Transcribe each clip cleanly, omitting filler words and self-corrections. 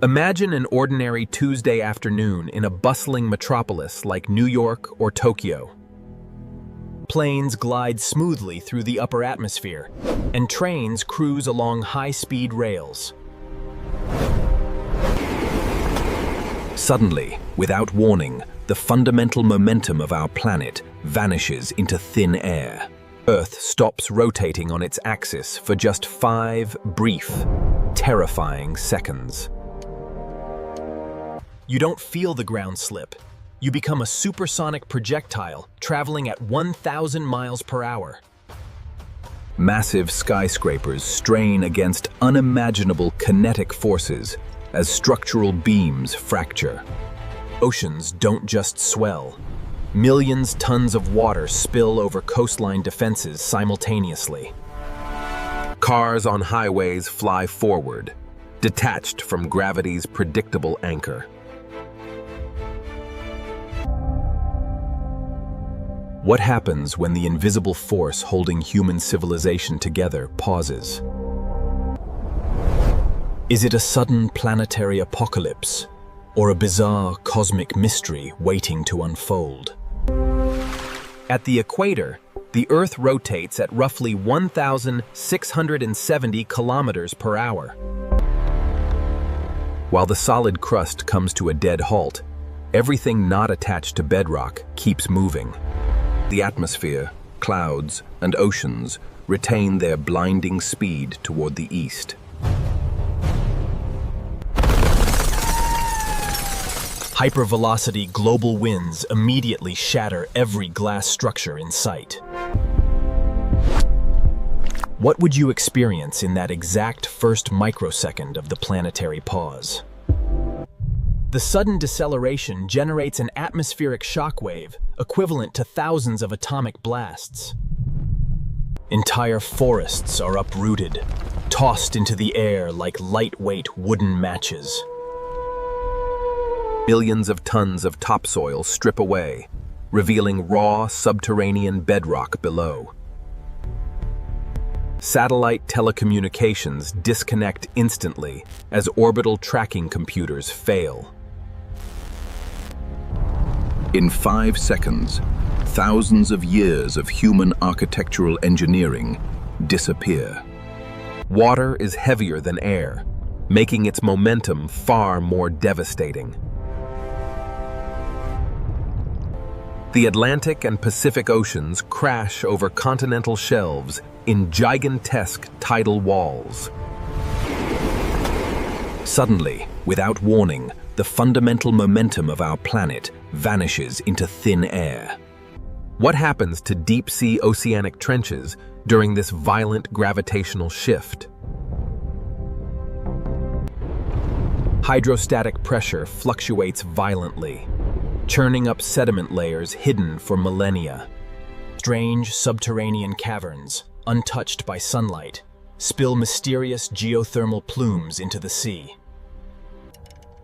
Imagine an ordinary Tuesday afternoon in a bustling metropolis like New York or Tokyo. Planes glide smoothly through the upper atmosphere, and trains cruise along high-speed rails. Suddenly, without warning, the fundamental momentum of our planet vanishes into thin air. Earth stops rotating on its axis for just 5 brief, terrifying seconds. You don't feel the ground slip. You become a supersonic projectile traveling at 1,000 miles per hour. Massive skyscrapers strain against unimaginable kinetic forces as structural beams fracture. Oceans don't just swell. Millions tons of water spill over coastline defenses simultaneously. Cars on highways fly forward, detached from gravity's predictable anchor. What happens when the invisible force holding human civilization together pauses? Is it a sudden planetary apocalypse, or a bizarre cosmic mystery waiting to unfold? At the equator, the Earth rotates at roughly 1,670 kilometers per hour. While the solid crust comes to a dead halt, everything not attached to bedrock keeps moving. The atmosphere, clouds, and oceans retain their blinding speed toward the east. Hypervelocity global winds immediately shatter every glass structure in sight. What would you experience in that exact first microsecond of the planetary pause? The sudden deceleration generates an atmospheric shockwave equivalent to thousands of atomic blasts. Entire forests are uprooted, tossed into the air like lightweight wooden matches. Millions of tons of topsoil strip away, revealing raw subterranean bedrock below. Satellite telecommunications disconnect instantly as orbital tracking computers fail. In 5 seconds, thousands of years of human architectural engineering disappear. Water is heavier than air, making its momentum far more devastating. The Atlantic and Pacific Oceans crash over continental shelves in gigantesque tidal walls. Suddenly, without warning, the fundamental momentum of our planet vanishes into thin air. What happens to deep-sea oceanic trenches during this violent gravitational shift? Hydrostatic pressure fluctuates violently, churning up sediment layers hidden for millennia. Strange subterranean caverns, untouched by sunlight, spill mysterious geothermal plumes into the sea.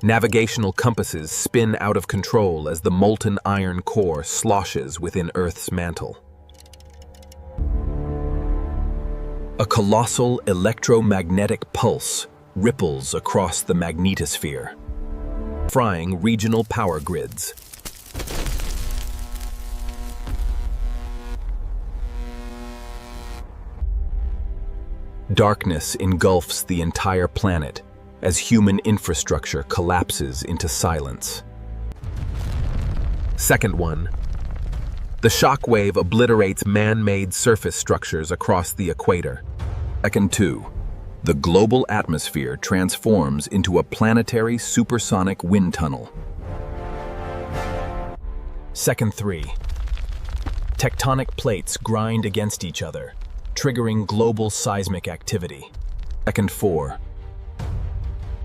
Navigational compasses spin out of control as the molten iron core sloshes within Earth's mantle. A colossal electromagnetic pulse ripples across the magnetosphere, frying regional power grids. Darkness engulfs the entire planet as human infrastructure collapses into silence. Second one, the shockwave obliterates man-made surface structures across the equator. Second two, the global atmosphere transforms into a planetary supersonic wind tunnel. Second three, tectonic plates grind against each other, triggering global seismic activity. Second four,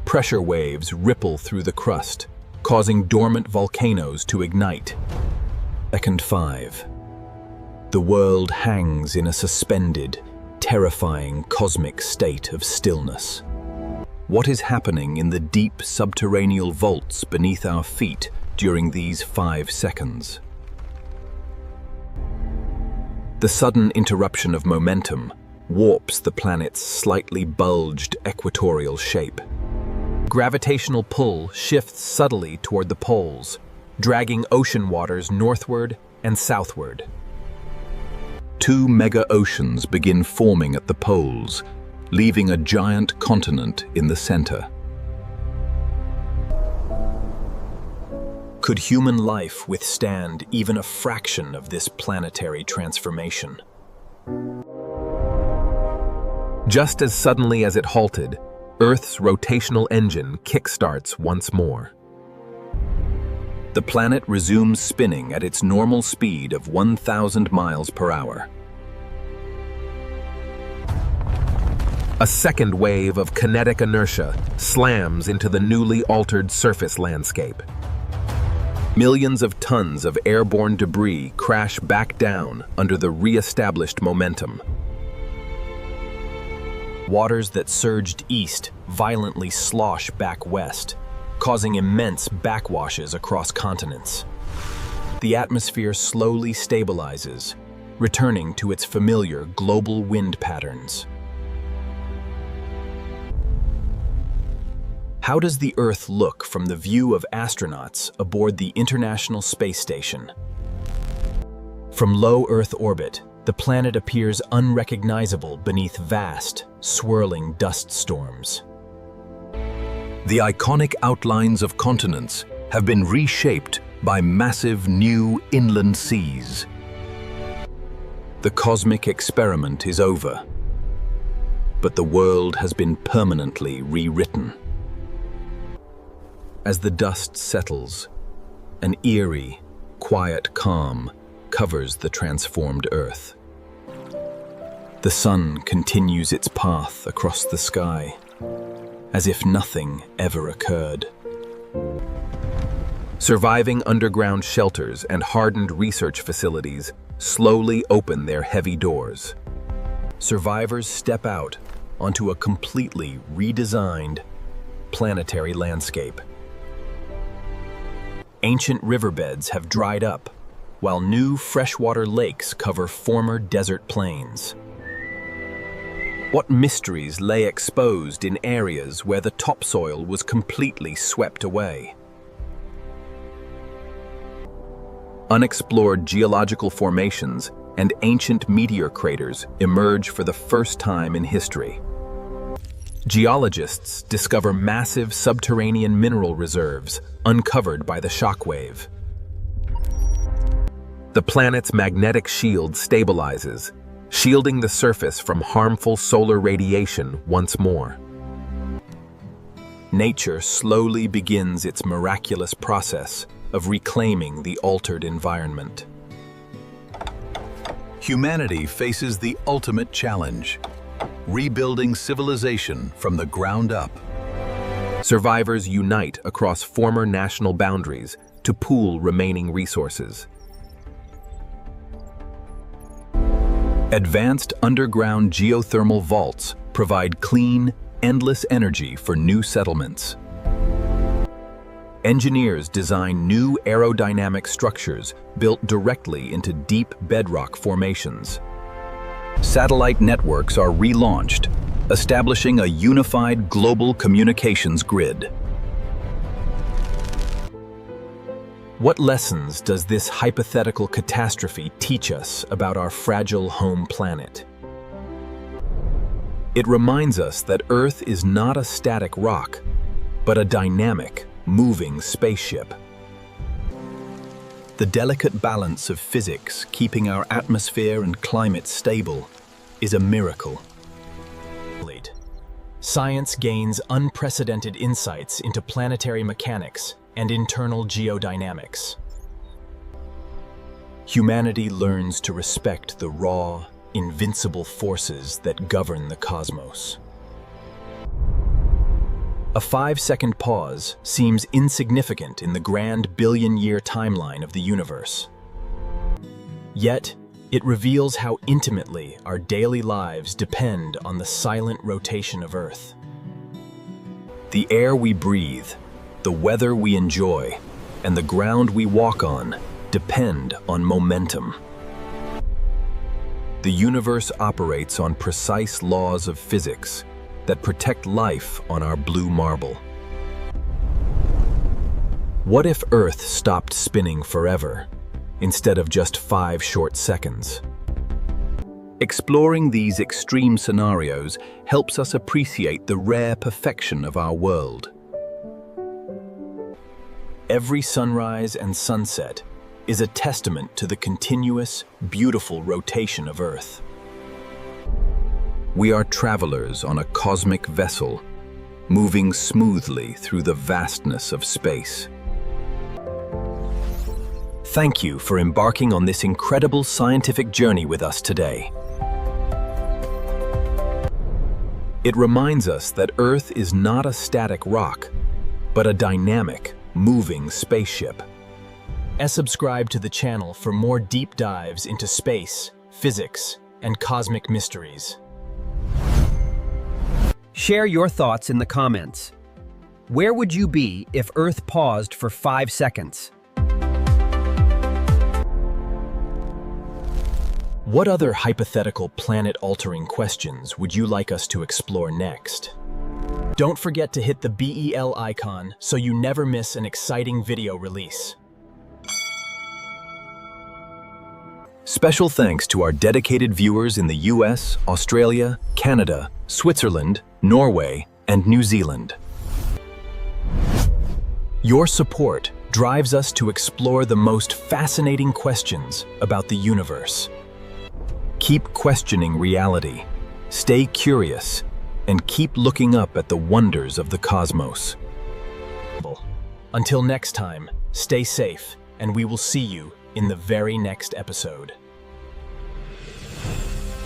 pressure waves ripple through the crust, causing dormant volcanoes to ignite. Second five, the world hangs in a suspended, terrifying cosmic state of stillness. What is happening in the deep subterranean vaults beneath our feet during these 5 seconds? The sudden interruption of momentum warps the planet's slightly bulged equatorial shape. Gravitational pull shifts subtly toward the poles, dragging ocean waters northward and southward. Two mega-oceans begin forming at the poles, leaving a giant continent in the center. Could human life withstand even a fraction of this planetary transformation? Just as suddenly as it halted, Earth's rotational engine kickstarts once more. The planet resumes spinning at its normal speed of 1,000 miles per hour. A second wave of kinetic inertia slams into the newly altered surface landscape. Millions of tons of airborne debris crash back down under the re-established momentum. Waters that surged east violently slosh back west, causing immense backwashes across continents. The atmosphere slowly stabilizes, returning to its familiar global wind patterns. How does the Earth look from the view of astronauts aboard the International Space Station? From low Earth orbit, the planet appears unrecognizable beneath vast, swirling dust storms. The iconic outlines of continents have been reshaped by massive new inland seas. The cosmic experiment is over, but the world has been permanently rewritten. As the dust settles, an eerie, quiet calm covers the transformed Earth. The sun continues its path across the sky, as if nothing ever occurred. Surviving underground shelters and hardened research facilities slowly open their heavy doors. Survivors step out onto a completely redesigned planetary landscape. Ancient riverbeds have dried up, while new freshwater lakes cover former desert plains. What mysteries lay exposed in areas where the topsoil was completely swept away? Unexplored geological formations and ancient meteor craters emerge for the first time in history. Geologists discover massive subterranean mineral reserves uncovered by the shockwave. The planet's magnetic shield stabilizes, shielding the surface from harmful solar radiation once more. Nature slowly begins its miraculous process of reclaiming the altered environment. Humanity faces the ultimate challenge: rebuilding civilization from the ground up. Survivors unite across former national boundaries to pool remaining resources. Advanced underground geothermal vaults provide clean, endless energy for new settlements. Engineers design new aerodynamic structures built directly into deep bedrock formations. Satellite networks are relaunched, establishing a unified global communications grid. What lessons does this hypothetical catastrophe teach us about our fragile home planet? It reminds us that Earth is not a static rock, but a dynamic, moving spaceship. The delicate balance of physics keeping our atmosphere and climate stable is a miracle. Science gains unprecedented insights into planetary mechanics and internal geodynamics. Humanity learns to respect the raw, invincible forces that govern the cosmos. A 5-second pause seems insignificant in the grand billion-year timeline of the universe. Yet, it reveals how intimately our daily lives depend on the silent rotation of Earth. The air we breathe, the weather we enjoy, and the ground we walk on depend on momentum. The universe operates on precise laws of physics that protect life on our blue marble. What if Earth stopped spinning forever, instead of just 5 short seconds? Exploring these extreme scenarios helps us appreciate the rare perfection of our world. Every sunrise and sunset is a testament to the continuous, beautiful rotation of Earth. We are travelers on a cosmic vessel, moving smoothly through the vastness of space. Thank you for embarking on this incredible scientific journey with us today. It reminds us that Earth is not a static rock, but a dynamic, moving spaceship. Subscribe to the channel for more deep dives into space, physics, and cosmic mysteries. Share your thoughts in the comments. Where would you be if Earth paused for 5 seconds? What other hypothetical planet-altering questions would you like us to explore next? Don't forget to hit the bell icon so you never miss an exciting video release. Special thanks to our dedicated viewers in the US, Australia, Canada, Switzerland, Norway, and New Zealand. Your support drives us to explore the most fascinating questions about the universe. Keep questioning reality, stay curious, and keep looking up at the wonders of the cosmos. Until next time, stay safe, and we will see you in the very next episode.